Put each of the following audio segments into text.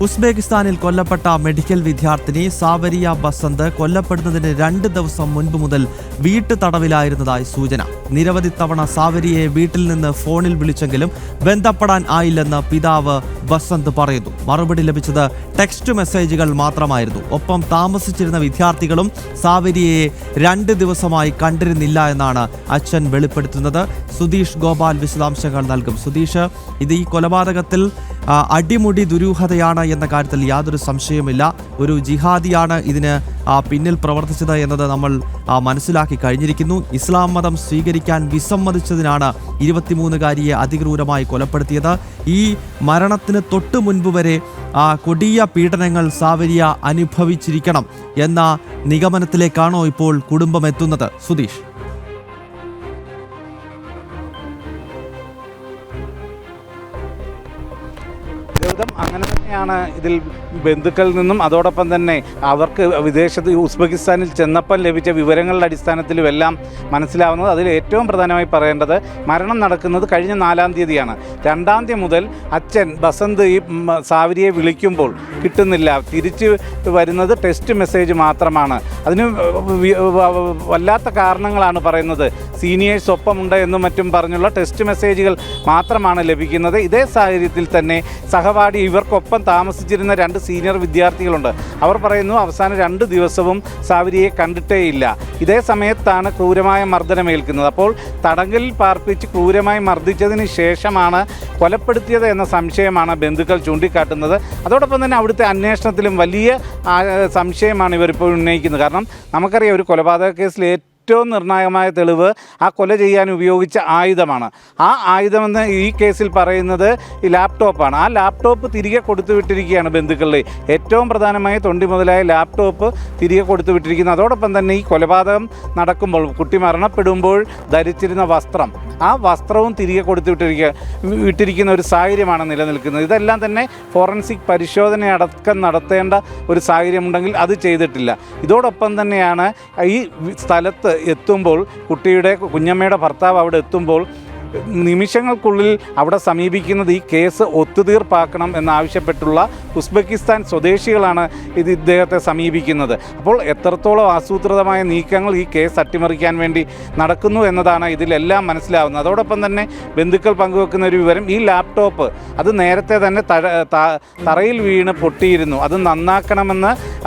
ഉസ്ബെക്കിസ്ഥാനിൽ കൊല്ലപ്പെട്ട മെഡിക്കൽ വിദ്യാർത്ഥിനി സാവരിയ ബസന്ത് കൊല്ലപ്പെടുന്നതിന് 2 ദിവസം മുൻപ് മുതൽ വീട്ടു തടവിലായിരുന്നതായി സൂചന. നിരവധി തവണ സാവരിയെ വീട്ടിൽ നിന്ന് ഫോണിൽ വിളിച്ചെങ്കിലും ബന്ധപ്പെടാൻ ആയില്ലെന്ന് പിതാവ് ബസന്ത് പറയുന്നു. മറുപടി ലഭിച്ചത് ടെക്സ്റ്റ് മെസ്സേജുകൾ മാത്രമായിരുന്നു. ഒപ്പം താമസിച്ചിരുന്ന വിദ്യാർത്ഥികളും സാവരിയെ 2 ദിവസമായി കണ്ടിരുന്നില്ല എന്നാണ് അച്ഛൻ വെളിപ്പെടുത്തുന്നത്. സുധീഷ് ഗോപാൽ വിശദാംശങ്ങൾ നൽകും. സുധീഷ്, ഇത് ഈ കൊലപാതകത്തിൽ അടിമുടി ദുരൂഹതയാണ് എന്ന കാര്യത്തിൽ യാതൊരു സംശയവുമില്ല. ഒരു ജിഹാദിയാണ് ഇതിന് പിന്നിൽ പ്രവർത്തിച്ചത് എന്നത് നമ്മൾ മനസ്സിലാക്കി കഴിഞ്ഞിരിക്കുന്നു. ഇസ്ലാം മതം സ്വീകരിക്കാൻ വിസമ്മതിച്ചതിനാണ് 23-കാരിയെ അതിക്രൂരമായി കൊലപ്പെടുത്തിയത്. ഈ മരണത്തിന് തൊട്ടു മുൻപ് വരെ കൊടിയ പീഡനങ്ങൾ സാവരിയ അനുഭവിച്ചിരിക്കണം എന്ന നിഗമനത്തിലേക്കാണോ ഇപ്പോൾ കുടുംബം എത്തുന്നത്? സുധീഷ്, അങ്ങനെ തന്നെയാണ് ഇതിൽ ബന്ധുക്കളിൽ നിന്നും അതോടൊപ്പം തന്നെ അവർക്ക് വിദേശത്ത് ഉസ്ബെക്കിസ്ഥാനിൽ ചെന്നപ്പം ലഭിച്ച വിവരങ്ങളുടെ അടിസ്ഥാനത്തിലും എല്ലാം മനസ്സിലാവുന്നത്. അതിൽ ഏറ്റവും പ്രധാനമായി പറയേണ്ടത് മരണം നടക്കുന്നത് കഴിഞ്ഞ 4-ാം തീയതിയാണ്. 2-ാം തീയതി മുതൽ അച്ഛൻ ബസന്ത് ഈ സാവരിയെ വിളിക്കുമ്പോൾ കിട്ടുന്നില്ല. തിരിച്ച് വരുന്നത് ടെക്സ്റ്റ് മെസ്സേജ് മാത്രമാണ്. അതിന് വല്ലാത്ത കാരണങ്ങളാണ് പറയുന്നത്. സീനിയേഴ്സ് ഒപ്പമുണ്ട് എന്നും മറ്റും പറഞ്ഞുള്ള ടെക്സ്റ്റ് മെസ്സേജുകൾ മാത്രമാണ് ലഭിക്കുന്നത്. ഇതേ സാഹചര്യത്തിൽ തന്നെ സഹപാഠി ഇവർക്കൊപ്പം താമസിച്ചിരുന്ന 2 സീനിയർ വിദ്യാർത്ഥികളുണ്ട്. അവർ പറയുന്നു അവസാന 2 ദിവസവും സാവരിയെ കണ്ടിട്ടേയില്ല. ഇതേ സമയത്താണ് ക്രൂരമായ മർദ്ദനമേൽക്കുന്നത്. അപ്പോൾ തടങ്കലിൽ പാർപ്പിച്ച് ക്രൂരമായി മർദ്ദിച്ചതിന് ശേഷമാണ് കൊലപ്പെടുത്തിയത് എന്ന സംശയമാണ് ബന്ധുക്കൾ ചൂണ്ടിക്കാട്ടുന്നത്. അതോടൊപ്പം തന്നെ അവിടുത്തെ അന്വേഷണത്തിലും വലിയ സംശയമാണ് ഇവരിപ്പോൾ ഉന്നയിക്കുന്നത്. കാരണം നമുക്കറിയാം, ഒരു കൊലപാതക കേസിൽ ഏറ്റവും നിർണായകമായ തെളിവ് ആ കൊല ചെയ്യാൻ ഉപയോഗിച്ച ആയുധമാണ്. ആ ആയുധമെന്ന് ഈ കേസിൽ പറയുന്നത് ഈ ലാപ്ടോപ്പാണ്. ആ ലാപ്ടോപ്പ് തിരികെ കൊടുത്തുവിട്ടിരിക്കുകയാണ് ബന്ധുക്കളുടെ. ഏറ്റവും പ്രധാനമായി തൊണ്ടി മുതലായ ലാപ്ടോപ്പ് തിരികെ കൊടുത്തുവിട്ടിരിക്കുന്നു. അതോടൊപ്പം തന്നെ ഈ കൊലപാതകം നടക്കുമ്പോൾ കുട്ടി മരണപ്പെടുമ്പോൾ ധരിച്ചിരുന്ന വസ്ത്രം, ആ വസ്ത്രവും തിരികെ വിട്ടിരിക്കുന്ന ഒരു സാഹചര്യമാണ് നിലനിൽക്കുന്നത്. ഇതെല്ലാം തന്നെ ഫോറൻസിക് പരിശോധനയടക്കം നടത്തേണ്ട ഒരു സാഹചര്യമുണ്ടെങ്കിൽ അത് ചെയ്തിട്ടില്ല. ഇതോടൊപ്പം തന്നെയാണ് ഈ സ്ഥലത്ത് എത്തുമ്പോൾ കുഞ്ഞമ്മയുടെ ഭർത്താവ് അവിടെ എത്തുമ്പോൾ നിമിഷങ്ങൾക്കുള്ളിൽ അവിടെ സമീപിക്കുന്നത് ഈ കേസ് ഒത്തുതീർപ്പാക്കണം എന്നാവശ്യപ്പെട്ടുള്ള ഉസ്ബെക്കിസ്ഥാൻ സ്വദേശികളാണ് ഇദ്ദേഹത്തെ സമീപിക്കുന്നത്. അപ്പോൾ എത്രത്തോളം ആസൂത്രിതമായ നീക്കങ്ങൾ ഈ കേസ് അട്ടിമറിക്കാൻ വേണ്ടി നടക്കുന്നു എന്നതാണ് ഇതിലെല്ലാം മനസ്സിലാവുന്നത്. അതോടൊപ്പം തന്നെ ബന്ധുക്കൾ പങ്കുവെക്കുന്ന ഒരു വിവരം, ഈ ലാപ്ടോപ്പ് അത് നേരത്തെ തന്നെ തറയിൽ വീണ് പൊട്ടിയിരുന്നു. അത്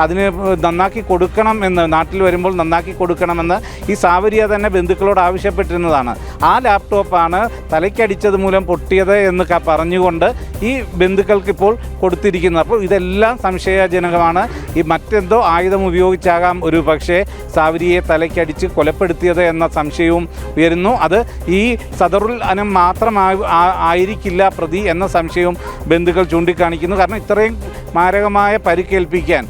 അതിന് നന്നാക്കി കൊടുക്കണം എന്ന്, നാട്ടിൽ വരുമ്പോൾ നന്നാക്കി കൊടുക്കണമെന്ന് ഈ സാവരിയ തന്നെ ബന്ധുക്കളോട് ആവശ്യപ്പെട്ടിരുന്നതാണ്. ആ ലാപ്ടോപ്പാണ് തലയ്ക്കടിച്ചത് മൂലം പൊട്ടിയത് എന്ന് പറഞ്ഞുകൊണ്ട് ഈ ബന്ധുക്കൾക്ക് ഇപ്പോൾ കൊടുത്തിരിക്കുന്നത്. അപ്പോൾ ഇതെല്ലാം സംശയജനകമാണ്. ഈ മറ്റെന്തോ ആയുധം ഉപയോഗിച്ചാകാം ഒരു പക്ഷേ സാവരിയെ തലയ്ക്കടിച്ച് കൊലപ്പെടുത്തിയത് എന്ന സംശയവും ഉയരുന്നു. അത് ഈ സദറുൽ അനം ആയിരിക്കില്ല പ്രതി എന്ന സംശയവും ബന്ധുക്കൾ ചൂണ്ടിക്കാണിക്കുന്നു. കാരണം ഇത്രയും മാരകമായ പരിക്കേൽപ്പിക്കാൻ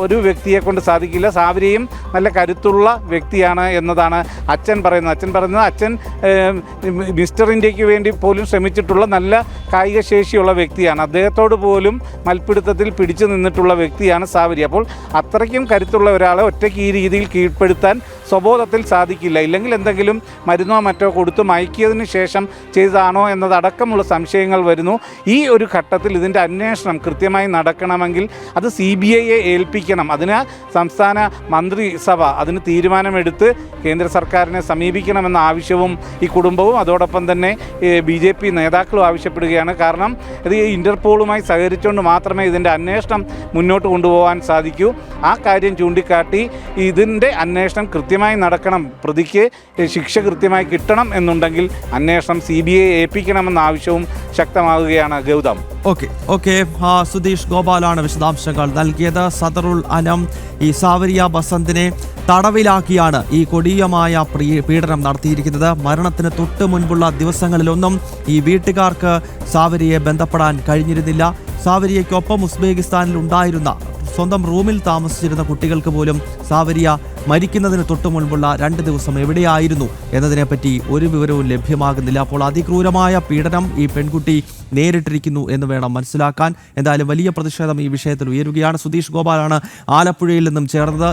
ഒരു വ്യക്തിയെ കൊണ്ട് സാധിക്കില്ല. സാവരിയും നല്ല കരുത്തുള്ള വ്യക്തിയാണ് എന്നതാണ് അച്ഛൻ പറയുന്നത്. അച്ഛൻ മിസ്റ്റർ ഇന്ത്യക്ക് വേണ്ടി പോലും ശ്രമിച്ചിട്ടുള്ള നല്ല കായിക ശേഷിയുള്ള വ്യക്തിയാണ്. അദ്ദേഹത്തോട് പോലും മൽപ്പിടുത്തത്തിൽ പിടിച്ചു നിന്നിട്ടുള്ള വ്യക്തിയാണ് സാവരി. അപ്പോൾ അത്രയ്ക്കും കരുത്തുള്ള ഒരാളെ ഒറ്റയ്ക്ക് ഈ രീതിയിൽ കീഴ്പ്പെടുത്താൻ സ്വബോധത്തിൽ സാധിക്കില്ല. ഇല്ലെങ്കിൽ എന്തെങ്കിലും മരുന്നോ മറ്റോ കൊടുത്ത് മയക്കിയതിന് ശേഷം ചെയ്തതാണോ എന്നതടക്കമുള്ള സംശയങ്ങൾ വരുന്നു. ഈ ഒരു ഘട്ടത്തിൽ ഇതിൻ്റെ അന്വേഷണം കൃത്യമായി നടക്കണമെങ്കിൽ അത് CBIയെ ഏൽപ്പിക്കണം. അതിന് സംസ്ഥാന മന്ത്രിസഭ അതിന് തീരുമാനമെടുത്ത് കേന്ദ്ര സർക്കാരിനെ സമീപിക്കണമെന്ന ആവശ്യവും ഈ കുടുംബവും അതോടൊപ്പം തന്നെ BJP നേതാക്കളും ആവശ്യപ്പെടുകയാണ്. കാരണം ഇത് ഇൻ്റർപോളുമായി സഹകരിച്ചുകൊണ്ട് മാത്രമേ ഇതിൻ്റെ അന്വേഷണം മുന്നോട്ട് കൊണ്ടുപോകാൻ സാധിക്കൂ. ആ കാര്യം ചൂണ്ടിക്കാട്ടി ഇതിൻ്റെ അന്വേഷണം കൃത്യമായി നടക്കണം, പ്രതിക്ക് ശിക്ഷ കൃത്യമായി കിട്ടണം എന്നുണ്ടെങ്കിൽ അന്വേഷണം CBIയെ ഏൽപ്പിക്കണമെന്ന ആവശ്യവും ശക്തമാകുകയാണ്. ഗൗതം, ഓക്കെ. സുധീഷ് ഗോപാലാണ് വിശദാംശങ്ങൾ നൽകിയത്. സദറുൽ അനം ഈ സാവരിയ ബസന്തിനെ തടവിലാക്കിയാണ് ഈ കൊടിയമായ പീഡനം നടത്തിയിരിക്കുന്നത്. മരണത്തിന് തൊട്ട് മുൻപുള്ള ദിവസങ്ങളിലൊന്നും ഈ വീട്ടുകാർക്ക് സാവരിയെ ബന്ധപ്പെടാൻ കഴിഞ്ഞിരുന്നില്ല. സാവരിയയ്ക്കൊപ്പം ഉസ്ബെക്കിസ്ഥാനിൽ ഉണ്ടായിരുന്ന സ്വന്തം റൂമിൽ താമസിച്ചിരുന്ന കുട്ടികൾക്ക് പോലും സാവരിയ മരിക്കുന്നതിന് തൊട്ടു മുൻപുള്ള 2 ദിവസം എവിടെയായിരുന്നു എന്നതിനെപ്പറ്റി ഒരു വിവരവും ലഭ്യമാകുന്നില്ല. അപ്പോൾ അതിക്രൂരമായ പീഡനം ഈ പെൺകുട്ടി നേരിട്ടിരിക്കുന്നു എന്ന് വേണം മനസ്സിലാക്കാൻ. എന്തായാലും വലിയ പ്രതിഷേധം ഈ വിഷയത്തിൽ ഉയരുകയാണ്. സുധീഷ് ഗോപാലാണ് ആലപ്പുഴയിൽ നിന്നും ചേർന്നത്.